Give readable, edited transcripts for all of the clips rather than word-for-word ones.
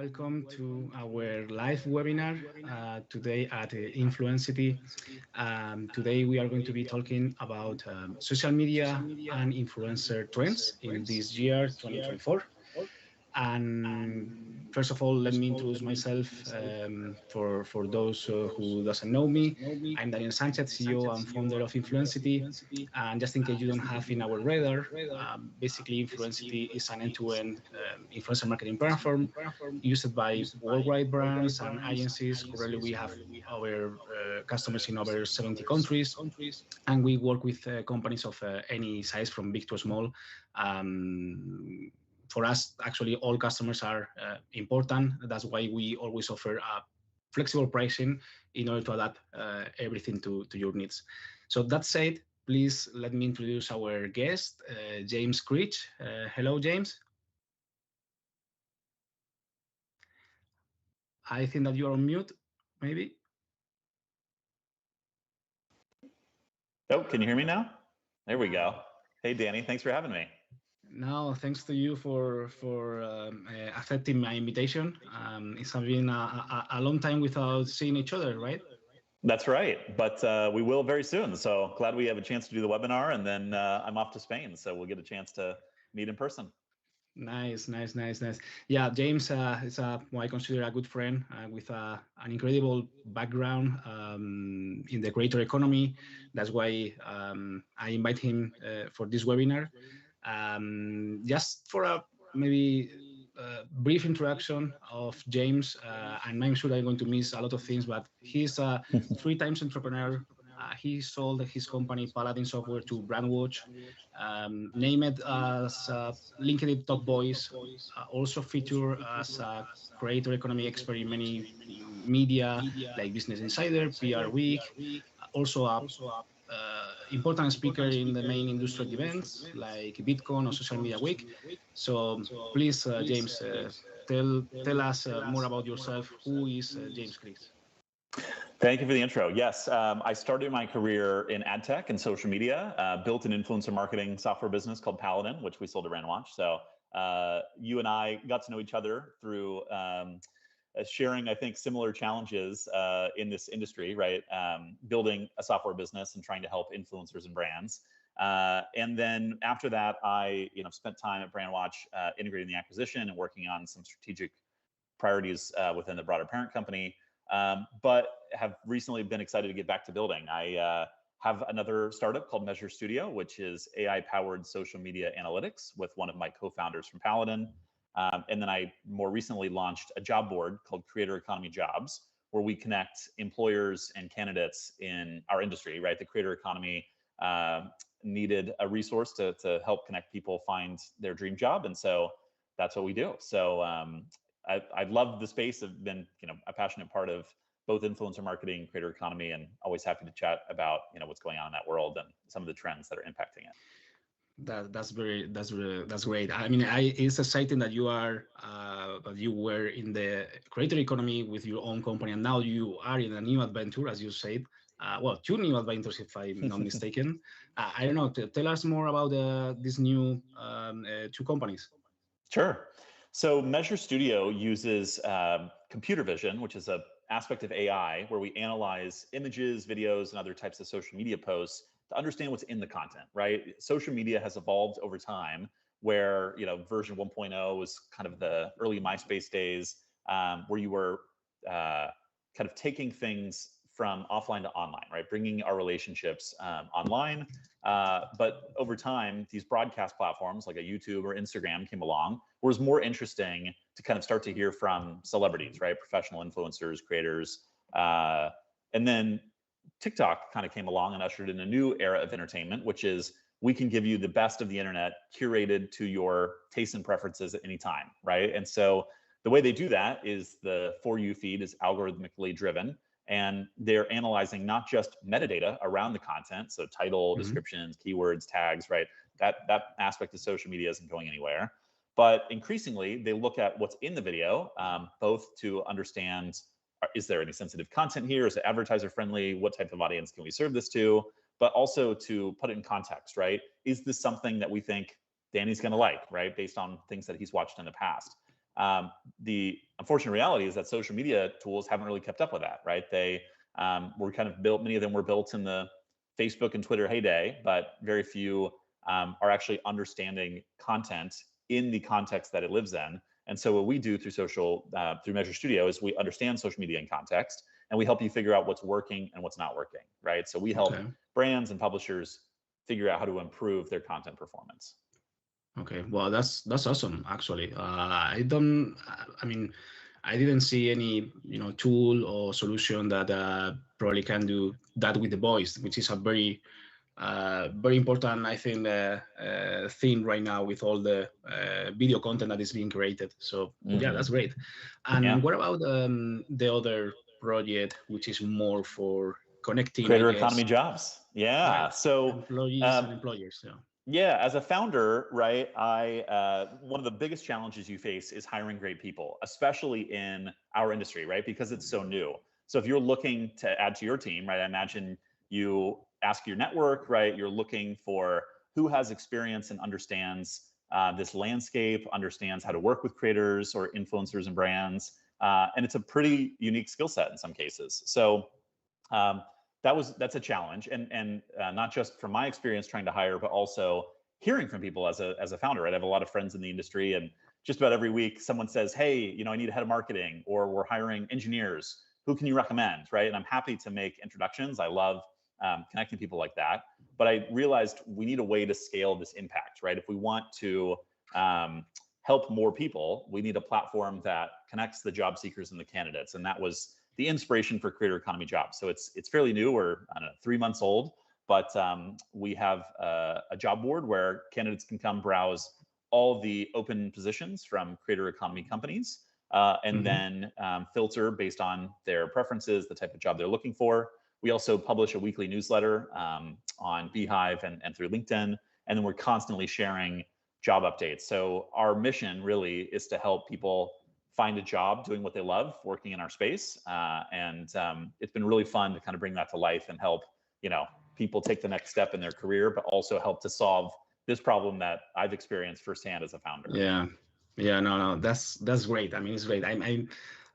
welcome to our live webinar today at Influencity. Today we are going to be talking about social media and influencer trends in this year, 2024. And first of all, let me introduce myself for those who doesn't know me. I'm Daniel Sanchez, CEO and founder of Influencity. And just in case you don't have in our radar, basically Influencity is an end-to-end influencer marketing platform used by worldwide brands and agencies. Currently, we have our customers in over 70 countries, and we work with companies of any size, from big to small. For us, actually, all customers are important. That's why we always offer flexible pricing in order to adapt everything to your needs. So that said, please let me introduce our guest, James Creech. Hello, James. I think that you are on mute, maybe. Oh, can you hear me now? There we go. Hey, Danny, thanks for having me. No, thanks to you for accepting my invitation. It's been a long time without seeing each other, right? That's right, but we will very soon. So glad we have a chance to do the webinar, and then I'm off to Spain, so we'll get a chance to meet in person. Nice. Yeah, James is what I consider a good friend with an incredible background in the creator economy. That's why I invite him for this webinar. Just for a maybe brief introduction of James, and I'm sure I'm going to miss a lot of things, but he's a 3 times entrepreneur. He sold his company Paladin Software to Brandwatch, named as LinkedIn Top Voice, also featured as a creator economy expert in many media like Business Insider, PR Week, also a important speaker in the main industry events like Bitcoin or Social Media Week. So please, James, tell us more about yourself. Who is James Creech? Thank you for the intro. Yes, I started my career in ad tech and social media, built an influencer marketing software business called Paladin, which we sold to Brandwatch. So you and I got to know each other through sharing, I think, similar challenges in this industry, right? Building a software business and trying to help influencers and brands. And then after that, I spent time at Brandwatch integrating the acquisition and working on some strategic priorities within the broader parent company. But have recently been excited to get back to building. I have another startup called Measure Studio, which is AI-powered social media analytics with one of my co-founders from Paladin. And then I more recently launched a job board called Creator Economy Jobs, where we connect employers and candidates in our industry, right? The creator economy needed a resource to help connect people find their dream job. And so that's what we do. So I've loved the space. I've been, a passionate part of both influencer marketing, creator economy, and always happy to chat about, what's going on in that world and some of the trends that are impacting it. That's great. I mean, it's exciting that you were in the creator economy with your own company, and now you are in a new adventure, as you said. Well, 2 new adventures, if I'm not mistaken. I don't know. Tell us more about these new 2 companies. Sure. So Measure Studio uses computer vision, which is an aspect of AI where we analyze images, videos, and other types of social media posts to understand what's in the content, right? Social media has evolved over time where, version 1.0 was kind of the early MySpace days where you were kind of taking things from offline to online, right? Bringing our relationships online. But over time, these broadcast platforms like a YouTube or Instagram came along, where it was more interesting to kind of start to hear from celebrities, right? Professional influencers, creators. And then TikTok kind of came along and ushered in a new era of entertainment, which is we can give you the best of the internet curated to your tastes and preferences at any time, right? And so the way they do that is the For You feed is algorithmically driven, and they're analyzing not just metadata around the content, so title, descriptions, keywords, tags, right? That aspect of social media isn't going anywhere. But increasingly, they look at what's in the video, both to understand, is there any sensitive content here? Is it advertiser friendly? What type of audience can we serve this to? But also to put it in context, right? Is this something that we think Danny's gonna like, right? Based on things that he's watched in the past. The unfortunate reality is that social media tools haven't really kept up with that, right? They were kind of built, many of them were built in the Facebook and Twitter heyday, but very few are actually understanding content in the context that it lives in. And so what we do through through Measure Studio is we understand social media in context, and we help you figure out what's working and what's not working, right? So we help brands and publishers figure out how to improve their content performance. Okay, well, that's awesome. Actually, I mean, I didn't see any tool or solution that probably can do that with the voice, which is a very important, I think, thing right now with all the video content that is being created. So yeah, that's great. And what about the other project, which is more for connecting creator economy jobs? Yeah, right. So employees and employers. Yeah, as a founder, right, one of the biggest challenges you face is hiring great people, especially in our industry, right, because it's so new. So if you're looking to add to your team, right, I imagine you ask your network, right, you're looking for who has experience and understands this landscape, understands how to work with creators or influencers and brands, and it's a pretty unique skill set in some cases. So that's a challenge, and not just from my experience trying to hire, but also hearing from people as a founder. Right? I have a lot of friends in the industry, and just about every week someone says, "Hey, I need a head of marketing," or "We're hiring engineers. Who can you recommend?" Right? And I'm happy to make introductions. I love connecting people like that. But I realized we need a way to scale this impact. Right? If we want to help more people, we need a platform that connects the job seekers and the candidates, and that was the inspiration for Creator Economy Jobs. So it's fairly new. We're, I don't know, 3 months old, but we have a job board where candidates can come browse all the open positions from Creator Economy companies, and then filter based on their preferences, the type of job they're looking for. We also publish a weekly newsletter on Beehive and through LinkedIn, and then we're constantly sharing job updates. So our mission really is to help people find a job doing what they love, working in our space. And it's been really fun to kind of bring that to life and help, people take the next step in their career, but also help to solve this problem that I've experienced firsthand as a founder. Yeah, no, that's great. I mean, it's great.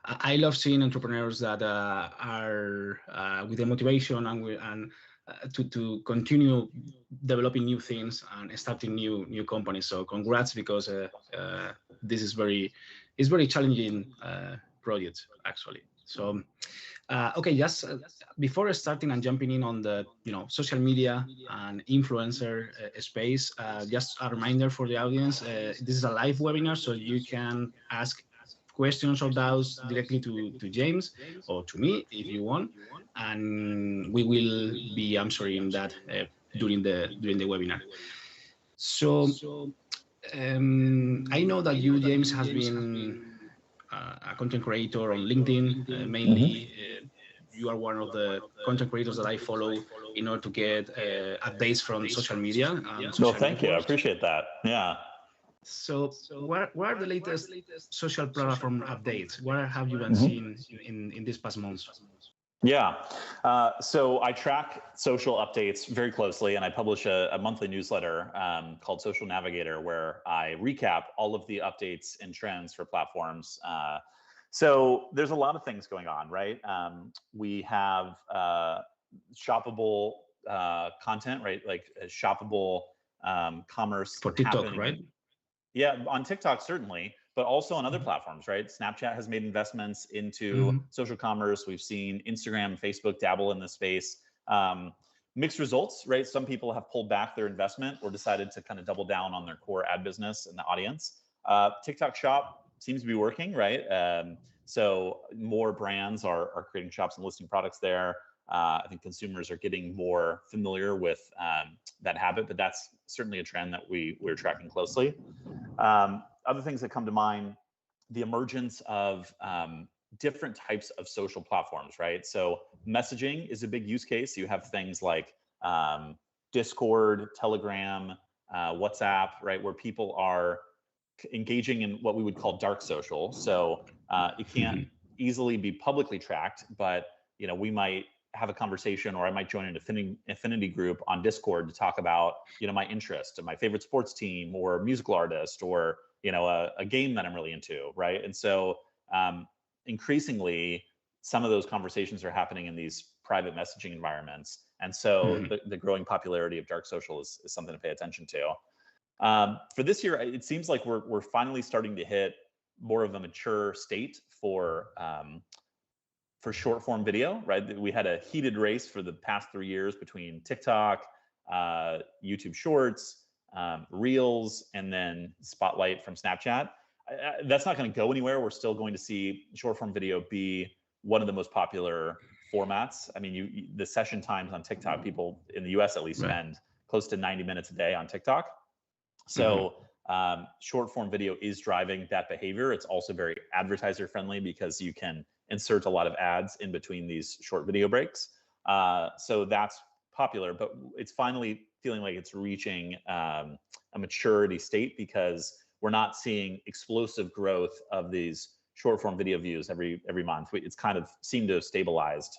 I love seeing entrepreneurs that are with the motivation and to continue developing new things and starting new companies. So congrats, because this is very challenging project, actually. So okay, just before starting and jumping in on the social media and influencer space, just a reminder for the audience: this is a live webinar, so you can ask questions or doubts directly to James or to me if you want, and we will be answering that during the webinar. So I know that you, James, has been a content creator on LinkedIn mainly. You are one of the content creators that I follow in order to get updates from social media. Well, thank you. I appreciate that. Yeah. So what are the latest social platform updates? What have you been seeing in these past months? Yeah. So I track social updates very closely, and I publish a monthly newsletter called Social Navigator, where I recap all of the updates and trends for platforms. So there's a lot of things going on, right? We have shoppable content, right? Like shoppable commerce for TikTok, happening. Right? Yeah, on TikTok, certainly, but also on other platforms, right? Snapchat has made investments into social commerce. We've seen Instagram and Facebook dabble in this space. Mixed results, right? Some people have pulled back their investment or decided to kind of double down on their core ad business and the audience. TikTok Shop seems to be working, right? So more brands are creating shops and listing products there. I think consumers are getting more familiar with that habit, but that's certainly a trend that we're tracking closely. Other things that come to mind: the emergence of different types of social platforms, right? So messaging is a big use case. You have things like Discord, Telegram, WhatsApp, right, where people are engaging in what we would call dark social. So it can't easily be publicly tracked, but we might have a conversation, or I might join an affinity group on Discord to talk about my interest and my favorite sports team or musical artist or a game that I'm really into, right? And so increasingly, some of those conversations are happening in these private messaging environments. And so the growing popularity of dark social is something to pay attention to. For this year, it seems like we're finally starting to hit more of a mature state for short form video, right? We had a heated race for the past 3 years between TikTok, YouTube Shorts, Reels, and then Spotlight from Snapchat. That's not going to go anywhere. We're still going to see short form video be one of the most popular formats. I mean, the session times on TikTok, people in the US at least spend close to 90 minutes a day on TikTok. So short form video is driving that behavior. It's also very advertiser friendly because you can insert a lot of ads in between these short video breaks. So that's popular, but it's finally feeling like it's reaching a maturity state because we're not seeing explosive growth of these short form video views every month. It's kind of seemed to have stabilized.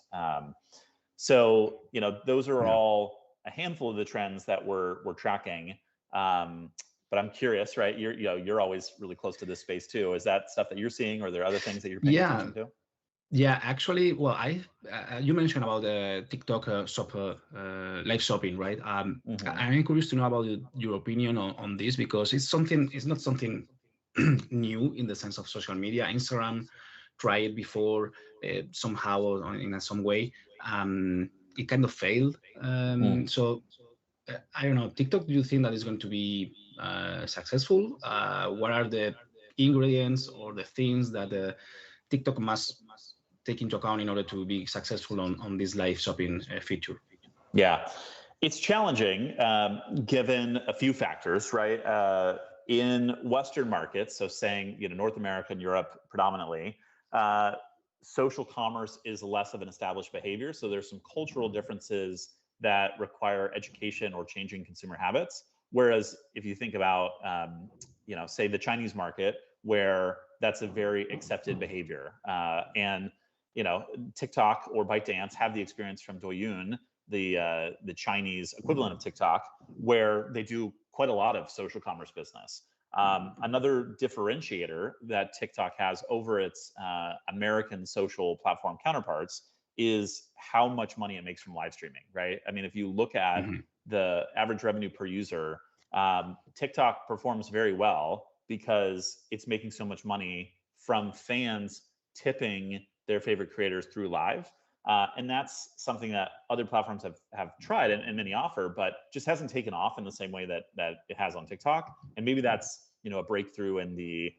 So, those are all a handful of the trends that we're tracking. But I'm curious, right? You're always really close to this space too. Is that stuff that you're seeing, or are there other things that you're paying attention to? Yeah, actually, well, you mentioned about the TikTok live shopping, right? I'm curious to know about your opinion on this because it's not something new in the sense of social media. Instagram tried it before somehow or in some way. It kind of failed. So I don't know. TikTok, do you think that is going to be successful? What are the ingredients or the things that TikTok must take into account in order to be successful on this live shopping feature? Yeah, it's challenging given a few factors, right? In Western markets, so saying North America and Europe predominantly, social commerce is less of an established behavior. So there's some cultural differences that require education or changing consumer habits. Whereas if you think about, say the Chinese market, where that's a very accepted behavior, and TikTok or ByteDance have the experience from Douyin, the Chinese equivalent of TikTok, where they do quite a lot of social commerce business. Another differentiator that TikTok has over its American social platform counterparts is how much money it makes from live streaming, right? I mean, if you look at the average revenue per user, TikTok performs very well because it's making so much money from fans tipping their favorite creators through live. And that's something that other platforms have tried and many offer, but just hasn't taken off in the same way that it has on TikTok. And maybe that's a breakthrough in the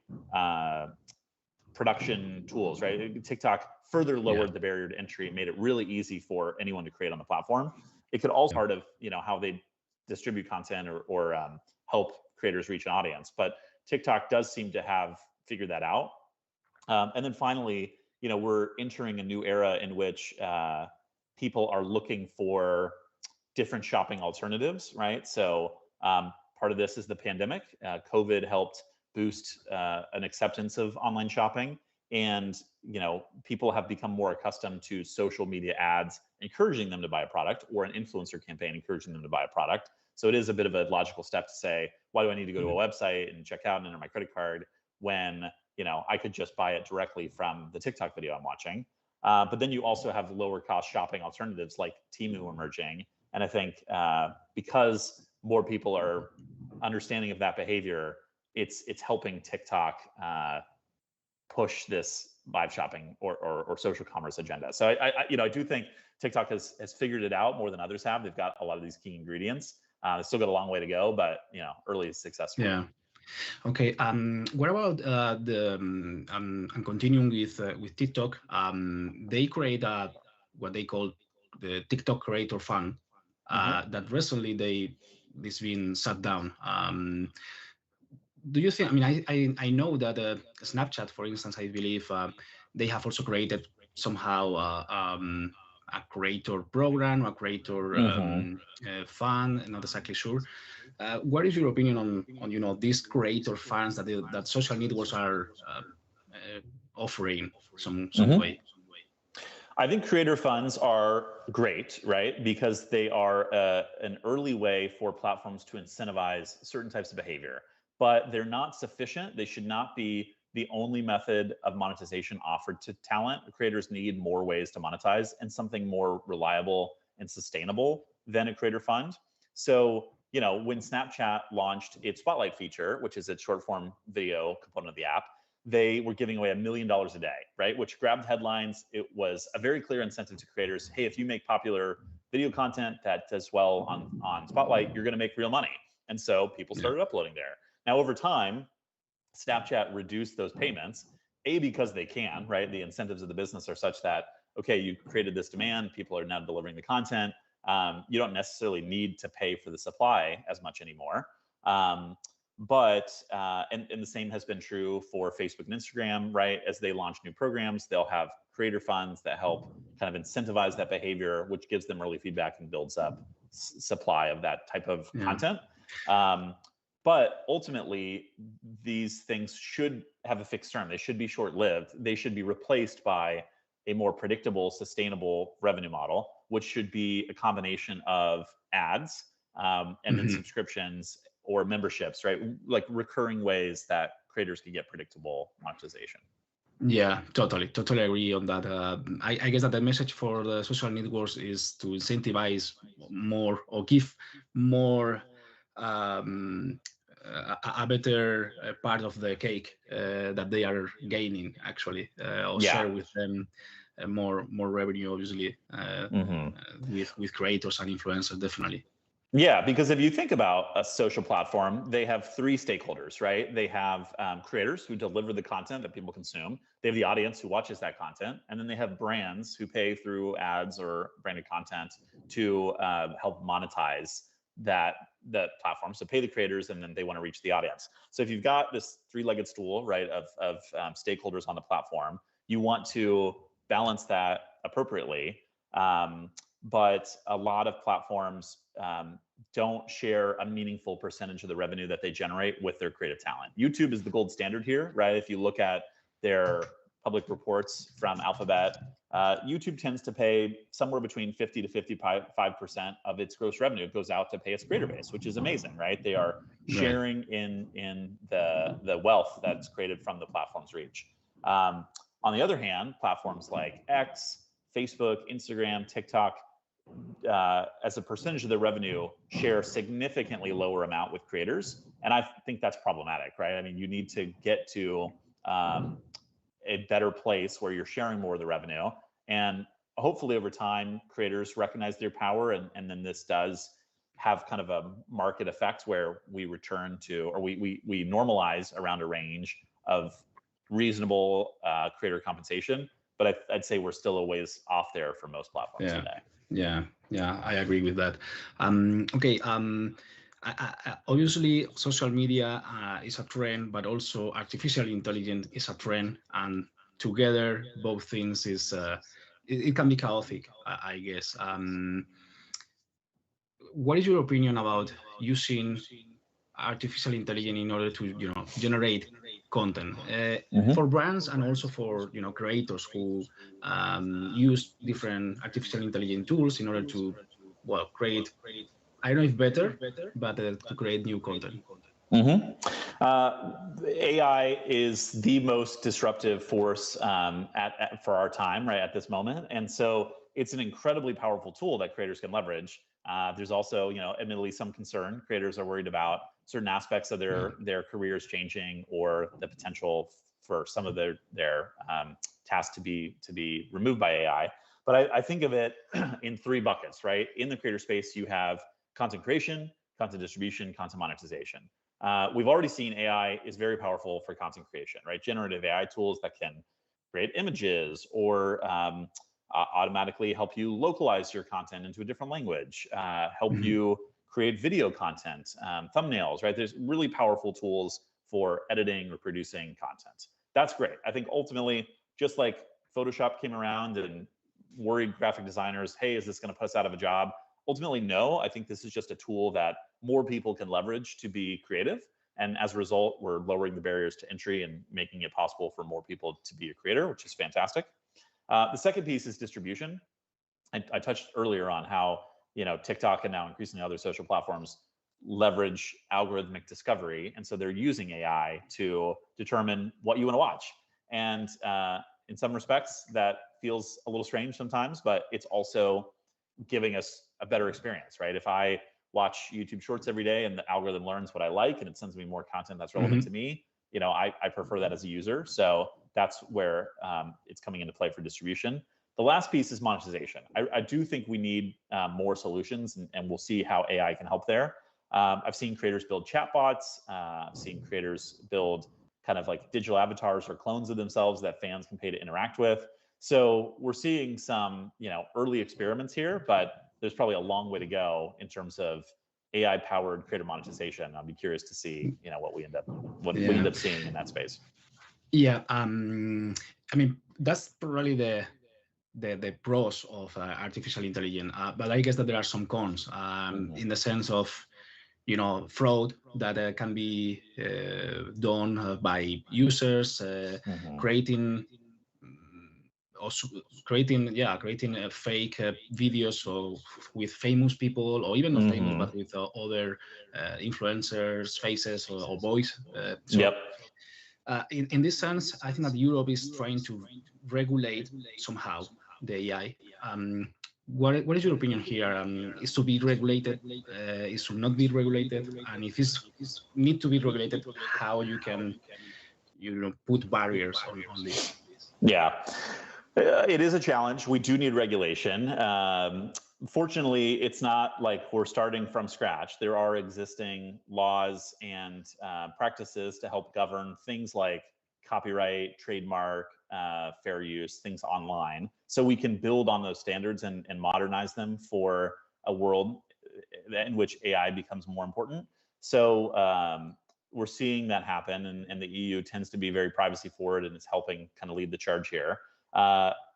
production tools, right? TikTok further lowered the barrier to entry and made it really easy for anyone to create on the platform. It could also be part of how they distribute content or help creators reach an audience. But TikTok does seem to have figured that out. And then finally, we're entering a new era in which people are looking for different shopping alternatives, right? So part of this is the pandemic. COVID helped boost an acceptance of online shopping. And, people have become more accustomed to social media ads encouraging them to buy a product, or an influencer campaign encouraging them to buy a product. So it is a bit of a logical step to say, why do I need to go to a website and check out and enter my credit card when I could just buy it directly from the TikTok video I'm watching. But then you also have lower cost shopping alternatives like Temu emerging. And I think because more people are understanding of that behavior, it's helping TikTok push this live shopping or social commerce agenda. So I do think TikTok has figured it out more than others have. They've got a lot of these key ingredients. They still got a long way to go, but early success. Yeah. Okay. What about I'm continuing with TikTok. They create what they call the TikTok Creator Fund. That recently this been shut down. Do you think? I mean, I know that Snapchat, for instance, I believe they have also created somehow a creator program, a creator fund. Not exactly sure. What is your opinion on these creator funds that social networks are offering some way? I think creator funds are great, right? Because they are an early way for platforms to incentivize certain types of behavior. but they're not sufficient. They should not be the only method of monetization offered to talent. Creators need more ways to monetize, and something more reliable and sustainable than a creator fund. So, when Snapchat launched its Spotlight feature, which is its short form video component of the app, they were giving away $1 million a day, right? Which grabbed headlines. It was a very clear incentive to creators. Hey, if you make popular video content that does well on Spotlight, you're going to make real money. And so people started uploading there. Now, over time, Snapchat reduced those payments, because they can, right? The incentives of the business are such that, okay, you created this demand, people are now delivering the content. You don't necessarily need to pay for the supply as much anymore. But the same has been true for Facebook and Instagram, right? As they launch new programs, they'll have creator funds that help kind of incentivize that behavior, which gives them early feedback and builds up supply of that type of content. But ultimately, these things should have a fixed term. They should be short-lived. They should be replaced by a more predictable, sustainable revenue model, which should be a combination of ads and then subscriptions or memberships, right? Like recurring ways that creators can get predictable monetization. Yeah, totally agree on that. I guess that the message for the social networks is to incentivize more or give more a better part of the cake that they are gaining, actually, or share with them more revenue, obviously, with creators and influencers, definitely. Yeah, because if you think about a social platform, they have three stakeholders, right? They have creators who deliver the content that people consume. They have the audience who watches that content. And then they have brands who pay through ads or branded content to help monetize the platform. So pay the creators, and then they want to reach the audience. So if you've got this three-legged stool, right, of stakeholders on the platform, you want to balance that appropriately. But a lot of platforms don't share a meaningful percentage of the revenue that they generate with their creative talent. YouTube is the gold standard here, right? If you look at their public reports from Alphabet, YouTube tends to pay somewhere between 50 to 55% of its gross revenue goes out to pay its creator base, which is amazing, right? They are sharing in the wealth that's created from the platform's reach. On the other hand, platforms like X, Facebook, Instagram, TikTok, as a percentage of the revenue, share significantly lower amount with creators. And I think that's problematic, right? I mean, you need to get to a better place where you're sharing more of the revenue. And hopefully over time, creators recognize their power. And then this does have kind of a market effect where we return to, or we normalize around a range of reasonable creator compensation. But I'd say we're still a ways off there for most platforms today. Yeah, I agree with that. Okay. Obviously, social media is a trend, but also artificial intelligence is a trend, and together, both things is it can be chaotic, I guess. What is your opinion about using artificial intelligence in order to generate content for brands and also for creators who use different artificial intelligence tools in order to create, I don't know if better, but to create new content? AI is the most disruptive force for our time, right, at this moment. And so it's an incredibly powerful tool that creators can leverage. There's also, admittedly, some concern. Creators are worried about certain aspects of their careers changing, or the potential for some of their tasks to be removed by AI. But I think of it in three buckets, right? In the creator space, you have content creation, content distribution, content monetization. We've already seen AI is very powerful for content creation, right? Generative AI tools that can create images or automatically help you localize your content into a different language, help you create video content, thumbnails, right? There's really powerful tools for editing or producing content. That's great. I think ultimately, just like Photoshop came around and worried graphic designers, hey, is this going to put us out of a job? Ultimately, no. I think this is just a tool that more people can leverage to be creative. And as a result, we're lowering the barriers to entry and making it possible for more people to be a creator, which is fantastic. The second piece is distribution. I touched earlier on how TikTok and now increasingly other social platforms leverage algorithmic discovery. And so they're using AI to determine what you want to watch. And in some respects, that feels a little strange sometimes, but it's also giving us a better experience, right? If I watch YouTube Shorts every day and the algorithm learns what I like and it sends me more content that's relevant to me, I prefer that as a user. So that's where it's coming into play for distribution. The last piece is monetization. I do think we need more solutions, and we'll see how AI can help there. I've seen creators build chatbots. I've seen creators build kind of like digital avatars or clones of themselves that fans can pay to interact with. So we're seeing some, early experiments here, but there's probably a long way to go in terms of AI-powered creator monetization. I'll be curious to see, what we end up seeing in that space. Yeah, I mean, that's probably the pros of artificial intelligence, but I guess that there are some cons in the sense of fraud that can be done by users creating fake videos or with famous people, or even not famous, but with other influencers faces or voice. In this sense, I think that Europe is trying to regulate somehow the AI. What is your opinion here? Is to be regulated? Is to not be regulated? And if it's need to be regulated, how you can put barriers on this? Yeah, it is a challenge. We do need regulation. Fortunately, it's not like we're starting from scratch. There are existing laws and practices to help govern things like copyright, trademark, fair use, things online. So we can build on those standards and modernize them for a world in which AI becomes more important. So we're seeing that happen, and the EU tends to be very privacy forward, and it's helping kind of lead the charge here.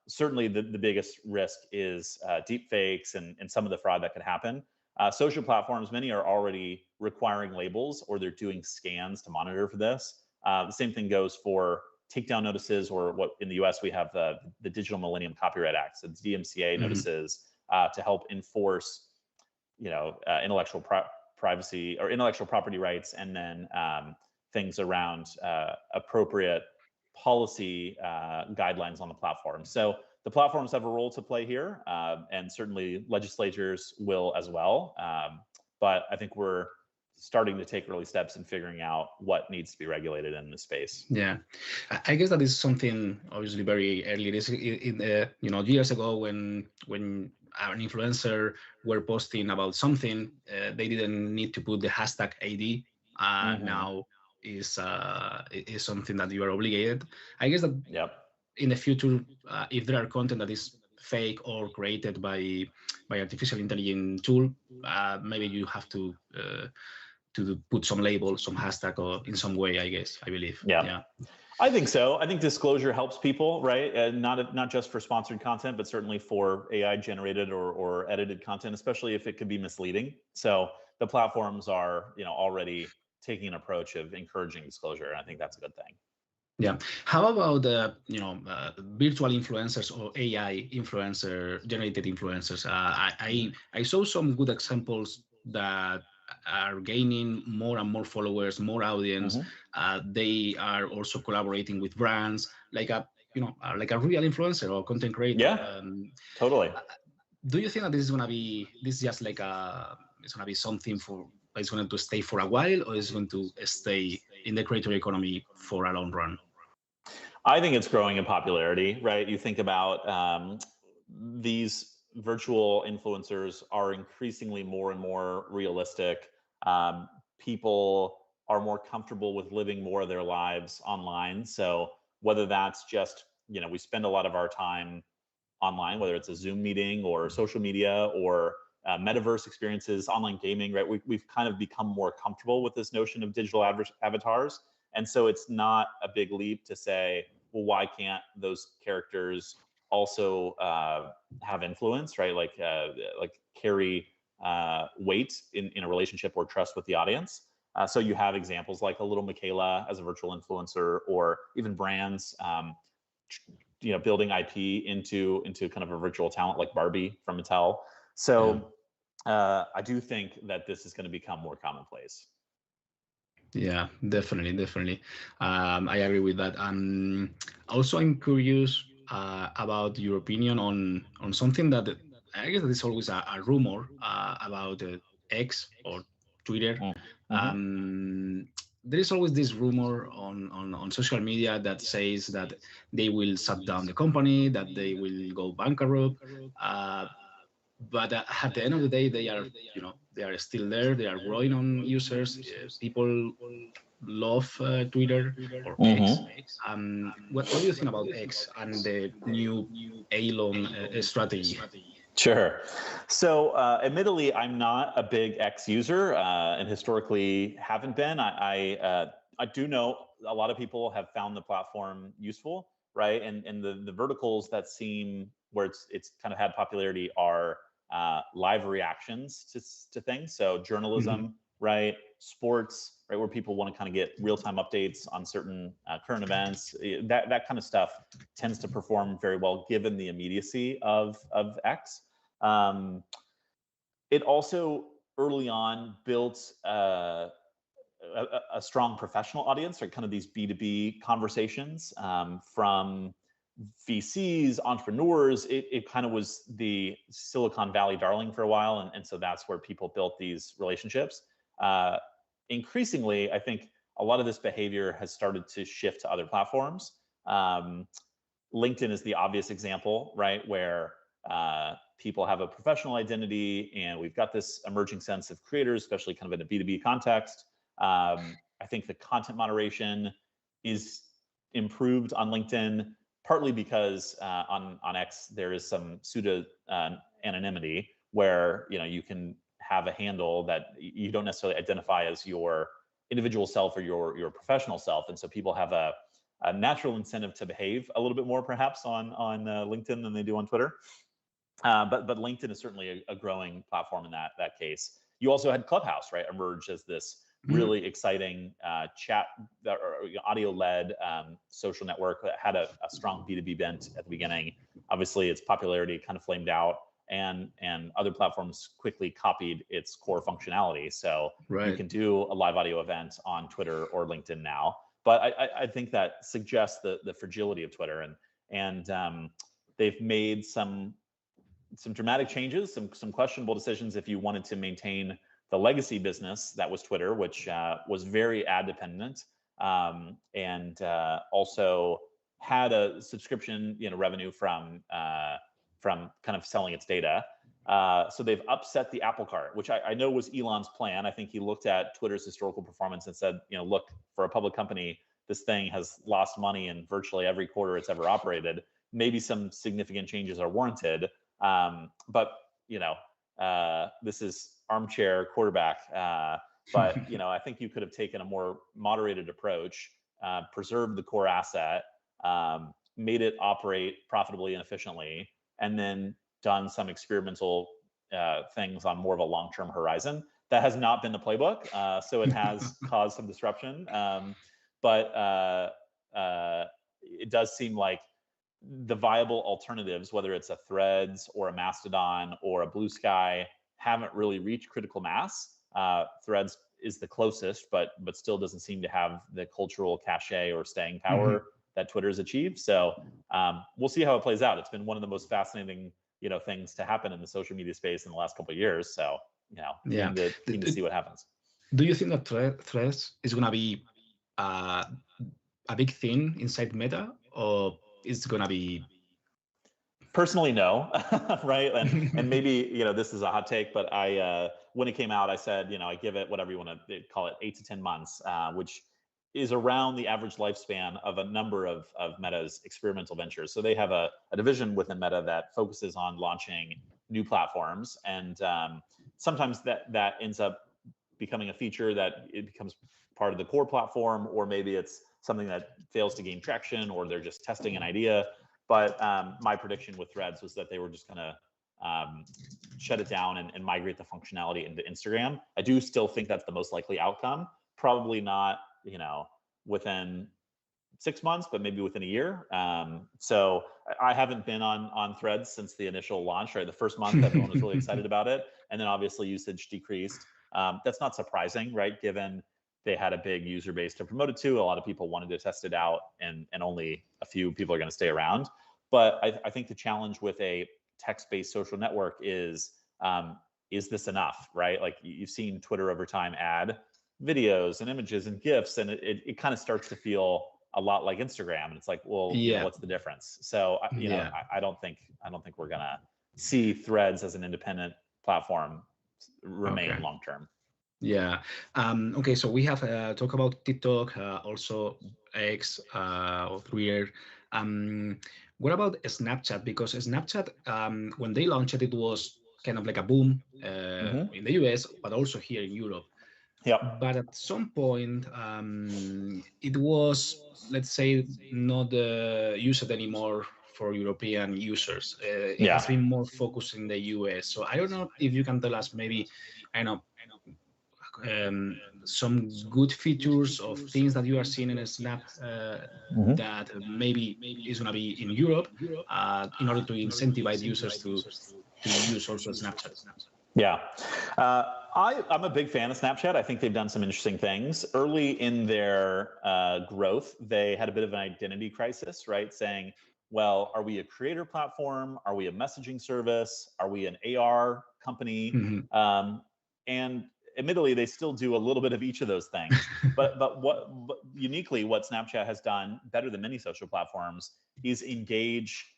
Certainly the biggest risk is deep fakes and some of the fraud that could happen. Social platforms, many are already requiring labels, or they're doing scans to monitor for this. The same thing goes for takedown notices, or what in the US we have the Digital Millennium Copyright Act, so DMCA notices to help enforce intellectual privacy or intellectual property rights, and then things around appropriate policy guidelines on the platform. So the platforms have a role to play here, and certainly legislators will as well. But I think we're starting to take early steps in figuring out what needs to be regulated in this space. Yeah, I guess that is something obviously very early. This in years ago when an influencer were posting about something, they didn't need to put the hashtag AD. Now is something that you are obligated. I guess that in the future, if there are content that is fake or created by artificial intelligence tool, maybe you have to put some label, some hashtag, or in some way, I believe. Yeah. I think so. I think disclosure helps people, right? Not just for sponsored content, but certainly for AI generated or edited content, especially if it could be misleading. So the platforms are, already taking an approach of encouraging disclosure. And I think that's a good thing. Yeah. How about virtual influencers or AI generated influencers? I saw some good examples that are gaining more and more followers, more audience. They are also collaborating with brands, like a real influencer or content creator. Yeah, totally. Do you think that this is just like it's gonna be something it's going to stay for a while, or is it going to stay in the creator economy for a long run? I think it's growing in popularity, right? You think about these virtual influencers are increasingly more and more realistic. People are more comfortable with living more of their lives online. So whether that's just, we spend a lot of our time online, whether it's a Zoom meeting or social media or metaverse experiences, online gaming, right? We've kind of become more comfortable with this notion of digital avatars. And so it's not a big leap to say, well, why can't those characters also have influence, right? Like carry weight in a relationship or trust with the audience. So you have examples like a little Michaela as a virtual influencer, or even brands, building IP into kind of a virtual talent like Barbie from Mattel. So I do think that this is going to become more commonplace. Yeah, definitely, definitely. I agree with that. Also, I'm curious about your opinion on something that I guess is always a rumor about X or Twitter. Mm-hmm. Um, there is always this rumor on social media that says that they will shut down the company, that they will go bankrupt. Uh, but at the end of the day, they are, they are still there. They are growing on users. People love Twitter or X. Mm-hmm. What do you think about X and the new Elon strategy? Sure. So, admittedly, I'm not a big X user, and historically haven't been. I do know a lot of people have found the platform useful, right? And the verticals that seem where it's kind of had popularity are live reactions to things. So Mhm. journalism, right? Sports, right? Where people want to kind of get real time updates on certain current events. That kind of stuff tends to perform very well given the immediacy of X. Um, it also early on built a strong professional audience, right? Kind of these B2B conversations from VCs, entrepreneurs. It kind of was the Silicon Valley darling for a while. And so that's where people built these relationships. Uh, Increasingly, I think a lot of this behavior has started to shift to other platforms. Um, LinkedIn is the obvious example, right? Where people have a professional identity and we've got this emerging sense of creators, especially kind of in a B2B context. I think the content moderation is improved on LinkedIn, partly because on X there is some pseudo anonymity where you can have a handle that you don't necessarily identify as your individual self or your professional self, and so people have a natural incentive to behave a little bit more perhaps on LinkedIn than they do on Twitter. But LinkedIn is certainly a growing platform in that case. You also had Clubhouse, right, emerge as this Mhm. really exciting chat or audio-led social network that had a strong B2B bent at the beginning. Obviously, its popularity kind of flamed out, and other platforms quickly copied its core functionality. So you Right. can do a live audio event on Twitter or LinkedIn now. But I think that suggests the fragility of Twitter, and they've made some dramatic changes, some questionable decisions if you wanted to maintain the legacy business that was Twitter, which was very ad dependent, and also had a subscription revenue from kind of selling its data. So they've upset the apple cart, which I know was Elon's plan. I think he looked at Twitter's historical performance and said, look, for a public company, this thing has lost money in virtually every quarter it's ever operated. Maybe some significant changes are warranted. But this is armchair quarterback. But I think you could have taken a more moderated approach, preserved the core asset, made it operate profitably and efficiently, and then done some experimental things on more of a long-term horizon. That has not been the playbook, so it has caused some disruption. But it does seem like the viable alternatives, whether it's a Threads or a Mastodon or a Blue Sky, haven't really reached critical mass. Threads is the closest, but still doesn't seem to have the cultural cachet or staying power that Twitter's achieved. So we'll see how it plays out. It's been one of the most fascinating things to happen in the social media space in the last couple of years. So Yeah. keen to see what happens. Do you think that Threads is gonna be uh, a big thing inside Meta, or it's gonna be? Personally, no, right? And maybe this is a hot take, but I when it came out, I said I give it whatever you want to call it, 8 to 10 months, which is around the average lifespan of a number of Meta's experimental ventures. So they have a division within Meta that focuses on launching new platforms, and sometimes that ends up becoming a feature that it becomes part of the core platform, or maybe it's something that fails to gain traction, or they're just testing an idea. But my prediction with Threads was that they were just going to shut it down and migrate the functionality into Instagram. I do still think that's the most likely outcome. Probably not, within 6 months, but maybe within a year. So I haven't been on Threads since the initial launch, right? The first month, everyone was really excited about it. And then obviously usage decreased. That's not surprising, right? Given they had a big user base to promote it to. A lot of people wanted to test it out, and only a few people are going to stay around. But I think the challenge with a text-based social network is this enough, right? Like you've seen Twitter over time add videos and images and GIFs, and it kind of starts to feel a lot like Instagram. And it's like, well, Yeah. what's the difference? So, Yeah. I don't think we're going to see Threads as an independent platform remain Okay. long term. Yeah. Okay. So we have talked about TikTok, also X or Twitter. What about Snapchat? Because Snapchat, when they launched it, it was kind of like a boom in the US, but also here in Europe. Yep. But at some point, it was, let's say, not used anymore for European users. It has been more focused in the US. So I don't know if you can tell us maybe, I know, some good features of things that you are seeing in a Snap that maybe is going to be in Europe in order to incentivize users to use also Snapchat. Yeah. I'm a big fan of Snapchat. I think they've done some interesting things. Early in their growth, they had a bit of an identity crisis, right? Saying, well, are we a creator platform? Are we a messaging service? Are we an AR company? And admittedly, they still do a little bit of each of those things. but uniquely, what Snapchat has done better than many social platforms is engage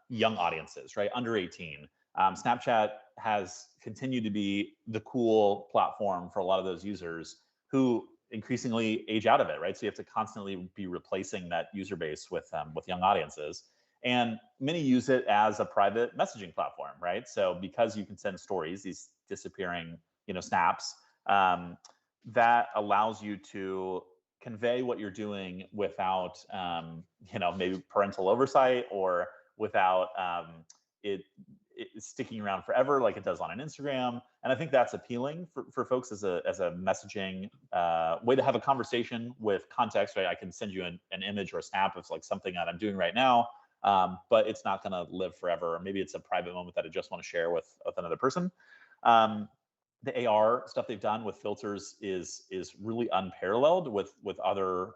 young audiences, right? Under 18. Snapchat has continued to be the cool platform for a lot of those users who increasingly age out of it, right? So you have to constantly be replacing that user base with young audiences. And many use it as a private messaging platform, right? So because you can send stories, these disappearing, snaps, that allows you to convey what you're doing without, maybe parental oversight or without it sticking around forever like it does on an Instagram. And I think that's appealing for folks as a messaging way to have a conversation with context, right? I can send you an image or a snap of like something that I'm doing right now, but it's not going to live forever. Or maybe it's a private moment that I just want to share with another person. The AR stuff they've done with filters is really unparalleled with other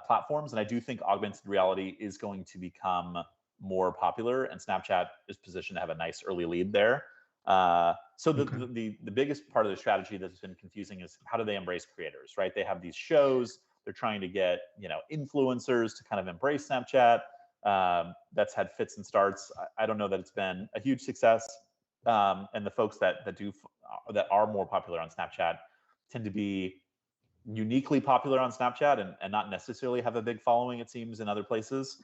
platforms. And I do think augmented reality is going to become more popular, and Snapchat is positioned to have a nice early lead there. So the biggest part of the strategy that's been confusing is how do they embrace creators, right? They have these shows. They're trying to get influencers to kind of embrace Snapchat. That's had fits and starts. I don't know that it's been a huge success. And the folks that are more popular on Snapchat tend to be uniquely popular on Snapchat and not necessarily have a big following, it seems, in other places.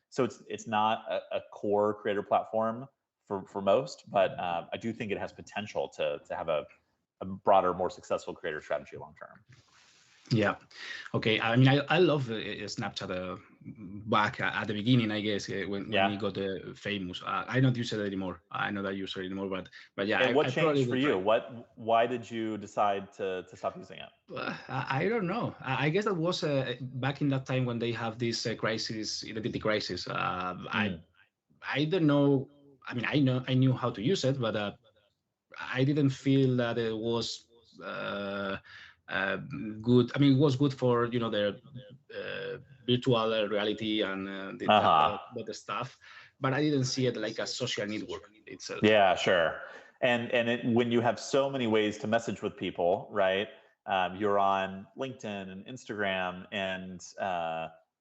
So it's not a core creator platform for most, but I do think it has potential to have a broader, more successful creator strategy long term. Yeah. Okay. I mean, I love Snapchat back at the beginning, I guess, when it got famous. I don't use it anymore. I know that user anymore, but yeah. And what changed for you? Why did you decide to stop using it? I don't know. I guess that was back in that time when they have this identity crisis. I don't know. I mean, I knew how to use it, but I didn't feel that it was good. I mean, it was good for the virtual reality and the stuff, but I didn't see it like a social network itself. Yeah, sure. And when you have so many ways to message with people, right? You're on LinkedIn and Instagram and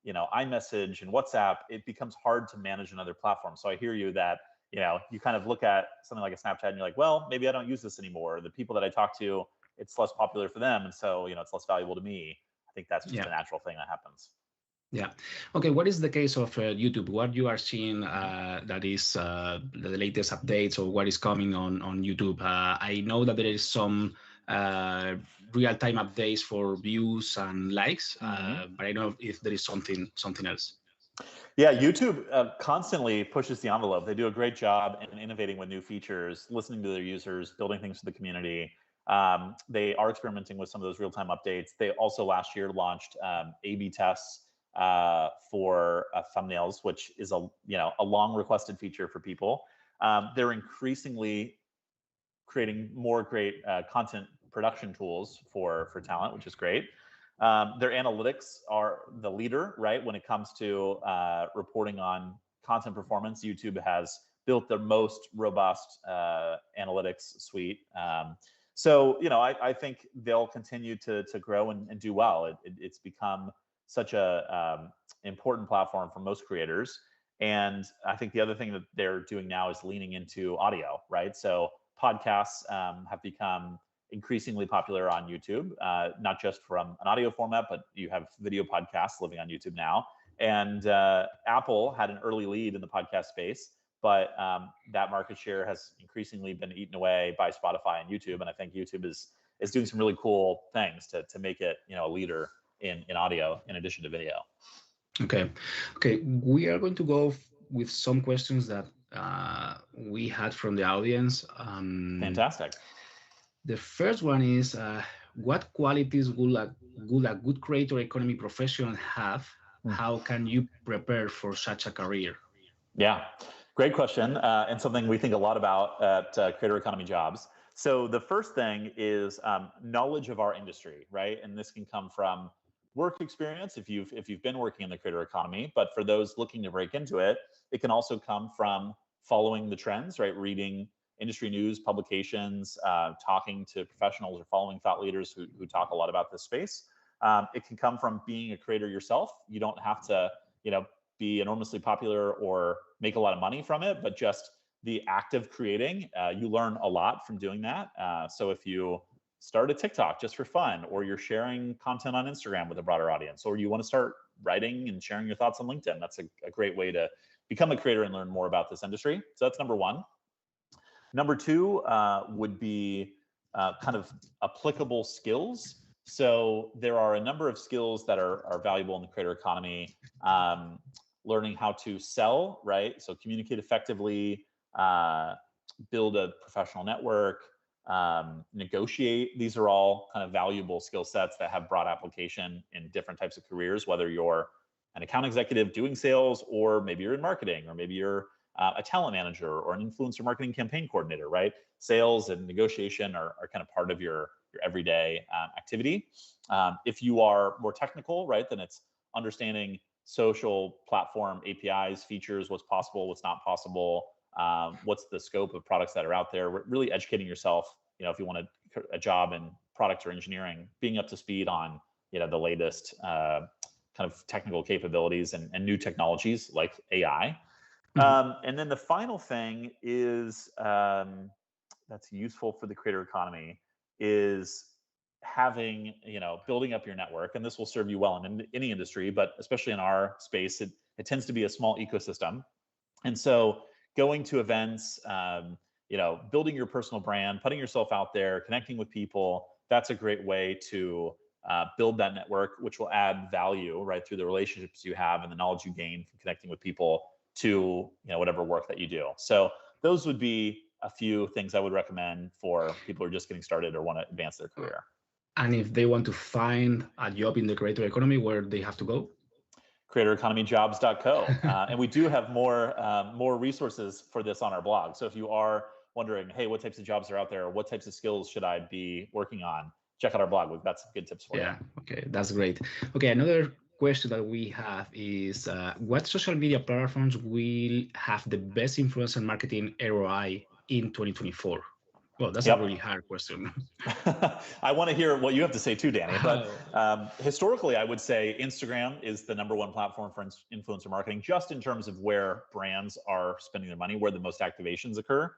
iMessage and WhatsApp. It becomes hard to manage another platform. So I hear you that you kind of look at something like a Snapchat and you're like, well, maybe I don't use this anymore. The people that I talk to, it's less popular for them, and so it's less valuable to me. I think that's just a natural thing that happens. Yeah. Okay. What is the case of YouTube? What you are seeing that is the latest updates or what is coming on YouTube? I know that there is some real-time updates for views and likes, but I don't know if there is something else. Yeah, YouTube constantly pushes the envelope. They do a great job in innovating with new features, listening to their users, building things for the community. They are experimenting with some of those real-time updates. They also last year launched A/B tests for thumbnails, which is a long requested feature for people. They're increasingly creating more great content production tools for talent, which is great. Their analytics are the leader, right? When it comes to reporting on content performance, YouTube has built the most robust analytics suite. So, I think they'll continue to grow and do well. It's become such a important platform for most creators. And I think the other thing that they're doing now is leaning into audio, right? So podcasts have become increasingly popular on YouTube, not just from an audio format, but you have video podcasts living on YouTube now. And Apple had an early lead in the podcast space, but that market share has increasingly been eaten away by Spotify and YouTube. And I think YouTube is doing some really cool things to make it a leader in audio in addition to video. Okay, we are going to go with some questions that we had from the audience. Fantastic. The first one is, what qualities would a good creator economy professional have? How can you prepare for such a career? Yeah, great question, and something we think a lot about at Creator Economy Jobs. So the first thing is knowledge of our industry, right? And this can come from work experience if you've been working in the creator economy, but for those looking to break into it, it can also come from following the trends, right? Reading industry news, publications, talking to professionals or following thought leaders who talk a lot about this space. It can come from being a creator yourself. You don't have to, be enormously popular or make a lot of money from it, but just the act of creating, you learn a lot from doing that. So if you start a TikTok just for fun, or you're sharing content on Instagram with a broader audience, or you want to start writing and sharing your thoughts on LinkedIn, that's a great way to become a creator and learn more about this industry. So that's number one. Number two would be kind of applicable skills. So there are a number of skills that are valuable in the creator economy. Learning how to sell, right? So communicate effectively, build a professional network, negotiate. These are all kind of valuable skill sets that have broad application in different types of careers, whether you're an account executive doing sales, or maybe you're in marketing, or maybe you're a talent manager or an influencer marketing campaign coordinator, right? Sales and negotiation are kind of part of your everyday activity. If you are more technical, right, then it's understanding social platform APIs, features, what's possible, what's not possible, what's the scope of products that are out there. Really educating yourself, if you want a job in product or engineering, being up to speed on the latest kind of technical capabilities and new technologies like AI. And then the final thing is that's useful for the creator economy is having, building up your network. And this will serve you well in any industry, but especially in our space, it tends to be a small ecosystem. And so going to events, building your personal brand, putting yourself out there, connecting with people, that's a great way to build that network, which will add value, right, through the relationships you have and the knowledge you gain from connecting with people to whatever work that you do. So those would be a few things I would recommend for people who are just getting started or want to advance their career. And if they want to find a job in the creator economy, where they have to go? CreatorEconomyJobs.co. And we do have more resources for this on our blog. So if you are wondering, hey, what types of jobs are out there? What types of skills should I be working on? Check out our blog. We've got some good tips for you. Yeah, okay, that's great. Okay, another question that we have is, what social media platforms will have the best influence on marketing ROI in 2024? Well, that's a really hard question. I want to hear what you have to say too, Danny. But historically, I would say Instagram is the number one platform for influencer marketing, just in terms of where brands are spending their money, where the most activations occur.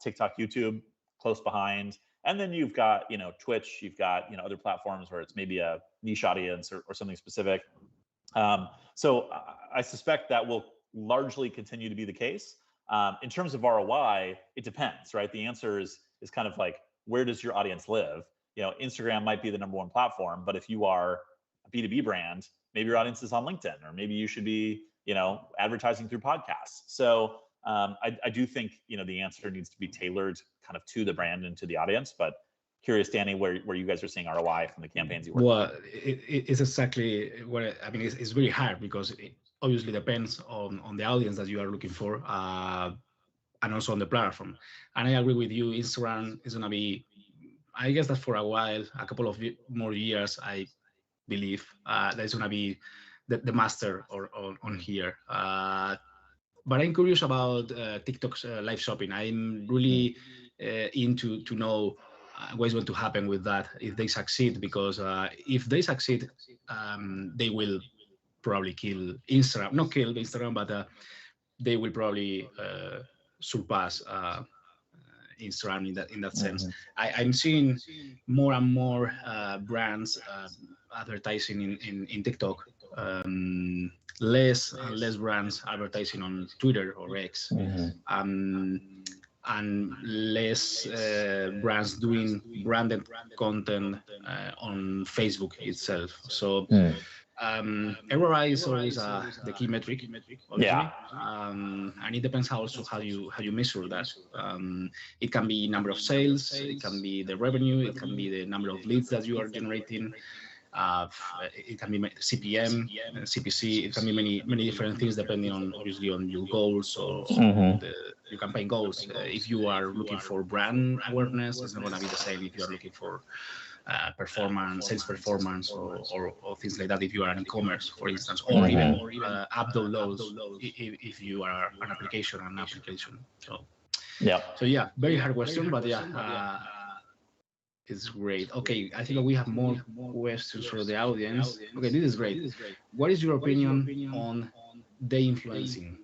TikTok, YouTube, close behind. And then you've got, Twitch, you've got, other platforms where it's maybe a niche audience or something specific. So I suspect that will largely continue to be the case. In terms of ROI, it depends, right? The answer is kind of like, where does your audience live? Instagram might be the number one platform, but if you are a B2B brand, maybe your audience is on LinkedIn, or maybe you should be, advertising through podcasts. So I do think, the answer needs to be tailored kind of to the brand and to the audience, but curious, Danny, where you guys are seeing ROI from the campaigns you work on. Well, it's exactly what I mean. It's very hard because it obviously depends on the audience that you are looking for, and also on the platform. And I agree with you. Instagram is gonna be, I guess that for a while, a couple of more years, I believe that's gonna be the master on here. But I'm curious about TikTok's live shopping. I'm really into to know what is going to happen with that if they succeed, because if they succeed, they will probably kill Instagram. Not kill Instagram, but they will probably surpass Instagram in that sense. I'm seeing more and more brands advertising in TikTok. Less and less brands advertising on Twitter or X, and less brands doing branded content on Facebook itself. So ROI is always the key metric, obviously, and it depends also how you measure that. It can be number of sales, it can be the revenue, it can be the number of leads that you are generating. It can be CPM, CPC. It can be many different things depending on obviously on your goals or your campaign goals. If you are looking for brand awareness, it's not going to be the same if you are looking for performance, sales performance, or things like that. If you are an e-commerce, for instance, or even app downloads, if you are an application. So yeah, very hard question, but yeah. It's great. Okay, I think we have more questions for the audience. Okay, this is great. What is your opinion on de-influencing?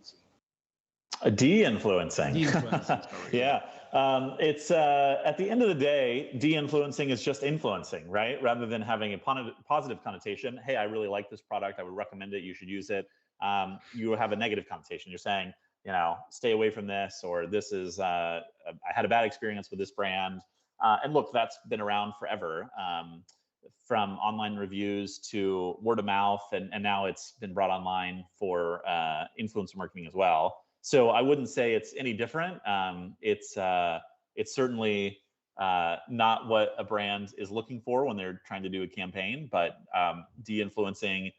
De-influencing. Sorry. Yeah. It's at the end of the day, de-influencing is just influencing, right? Rather than having a positive connotation. Hey, I really like this product. I would recommend it. You should use it. You have a negative connotation. You're saying, stay away from this, or this is, I had a bad experience with this brand. And look, that's been around forever, from online reviews to word of mouth, and now it's been brought online for influencer marketing as well. So I wouldn't say it's any different. It's certainly not what a brand is looking for when they're trying to do a campaign, but de-influencing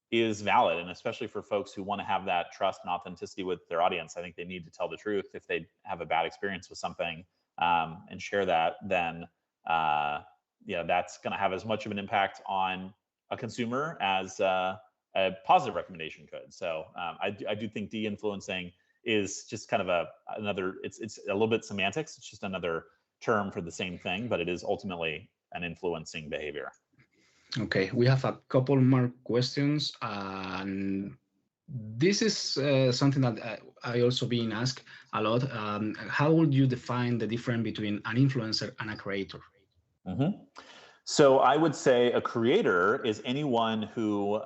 is valid, and especially for folks who want to have that trust and authenticity with their audience. I think they need to tell the truth. If they have a bad experience with something, and share that, then that's going to have as much of an impact on a consumer as a positive recommendation could. So I do think de-influencing is just kind of another. It's a little bit semantics. It's just another term for the same thing, but it is ultimately an influencing behavior. Okay, we have a couple more questions, and this is something that I also been asked a lot. How would you define the difference between an influencer and a creator? So I would say a creator is anyone who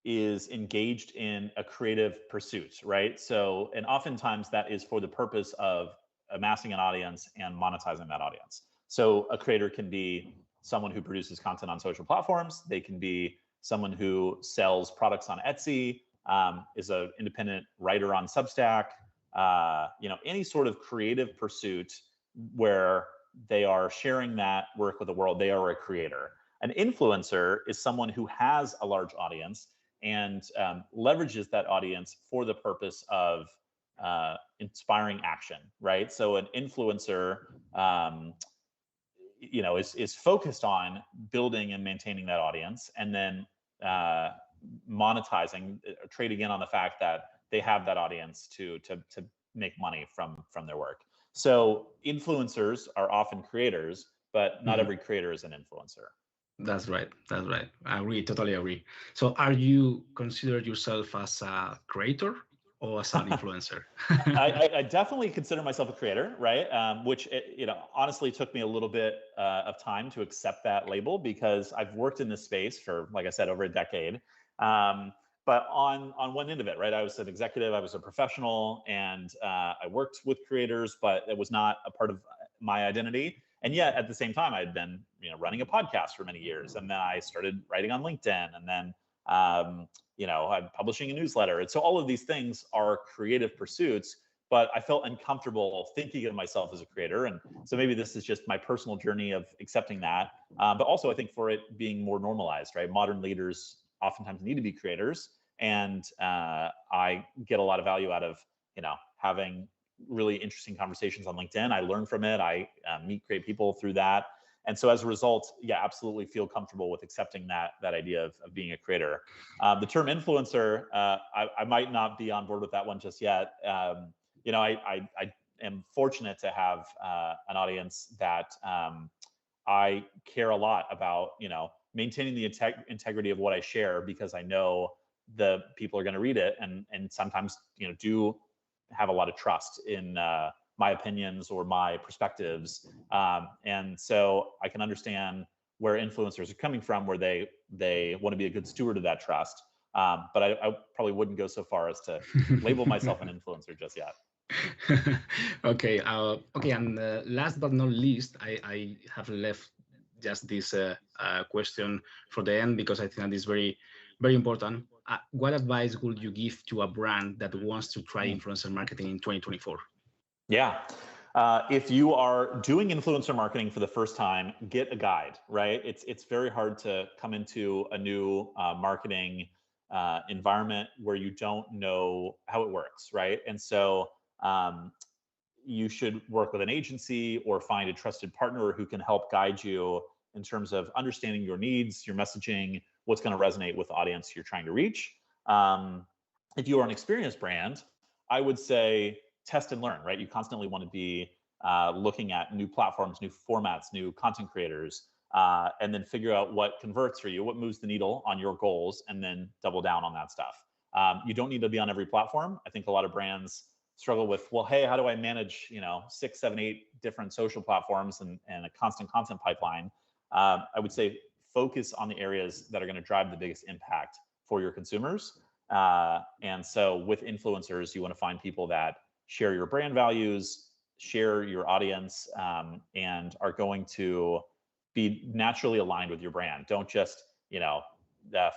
is engaged in a creative pursuit, right? So, and oftentimes that is for the purpose of amassing an audience and monetizing that audience. So a creator can be someone who produces content on social platforms. They can be someone who sells products on Etsy, is an independent writer on Substack, any sort of creative pursuit where they are sharing that work with the world. They are a creator. An influencer is someone who has a large audience and leverages that audience for the purpose of inspiring action, right? So an influencer, is focused on building and maintaining that audience, and then monetizing, trading in on the fact that they have that audience to make money from their work. So influencers are often creators, but not every creator is an influencer. That's right. I agree, totally agree. So are you consider yourself as a creator or as an influencer? I definitely consider myself a creator, right? Which honestly took me a little bit of time to accept that label, because I've worked in this space for, like I said, over a decade. But on one end of it, right, I was an executive, I was a professional, and I worked with creators, but it was not a part of my identity. And yet at the same time, I'd been running a podcast for many years, and then I started writing on LinkedIn, and then I'm publishing a newsletter. And so all of these things are creative pursuits, but I felt uncomfortable thinking of myself as a creator. And so maybe this is just my personal journey of accepting that. But also I think for it being more normalized, right? Modern leaders oftentimes need to be creators. And I get a lot of value out of, having really interesting conversations on LinkedIn. I learn from it. I meet great people through that. And so as a result, yeah, absolutely feel comfortable with accepting that idea of being a creator. The term influencer, I might not be on board with that one just yet. I am fortunate to have an audience that I care a lot about, maintaining the integrity of what I share, because I know the people are going to read it and sometimes, do have a lot of trust in my opinions or my perspectives. And so I can understand where influencers are coming from, where they want to be a good steward of that trust. But I probably wouldn't go so far as to label myself an influencer just yet. Okay. Okay. And last but not least, I have left just this question for the end, because I think that is very, very important. What advice would you give to a brand that wants to try influencer marketing in 2024? Yeah. If you are doing influencer marketing for the first time, get a guide, right? It's very hard to come into a new marketing environment where you don't know how it works, right? And so you should work with an agency or find a trusted partner who can help guide you in terms of understanding your needs, your messaging, what's going to resonate with the audience you're trying to reach. If you are an experienced brand, I would say test and learn, right? You constantly want to be looking at new platforms, new formats, new content creators, and then figure out what converts for you, what moves the needle on your goals, and then double down on that stuff. You don't need to be on every platform. I think a lot of brands struggle with, well, hey, how do I manage, 6, 7, 8 different social platforms and a constant content pipeline? I would say focus on the areas that are going to drive the biggest impact for your consumers. And so with influencers, you want to find people that share your brand values, share your audience, and are going to be naturally aligned with your brand. Don't just,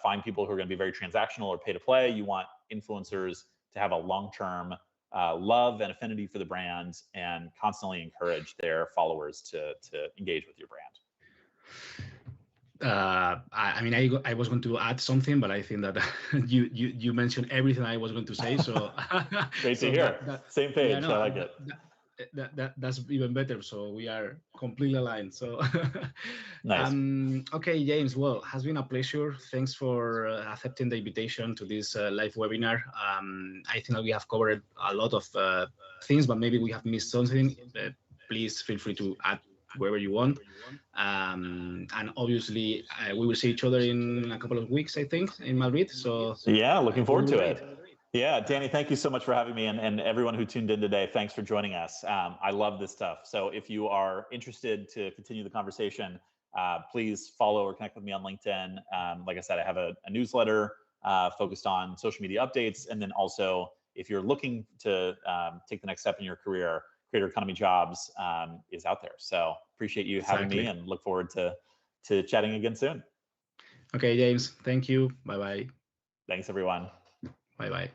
find people who are going to be very transactional or pay to play. You want influencers to have a long-term love and affinity for the brand and constantly encourage their followers to engage with your brand. I was going to add something, but I think that you mentioned everything I was going to say. So great to hear. Same page. Yeah, no, I like it. That's even better. So we are completely aligned. So nice. Okay, James. Well, has been a pleasure. Thanks for accepting the invitation to this live webinar. I think that we have covered a lot of things, but maybe we have missed something. Please feel free to add wherever you want. And obviously, we will see each other in a couple of weeks, I think, in Madrid. So yeah, looking forward to it. Yeah, Danny, thank you so much for having me, and everyone who tuned in today, thanks for joining us. I love this stuff. So if you are interested to continue the conversation, please follow or connect with me on LinkedIn. Like I said, I have a newsletter focused on social media updates. And then also, if you're looking to take the next step in your career, Creator Economy Jobs is out there. So appreciate you having me and look forward to chatting again soon. Okay, James, thank you. Bye-bye. Thanks, everyone. Bye-bye.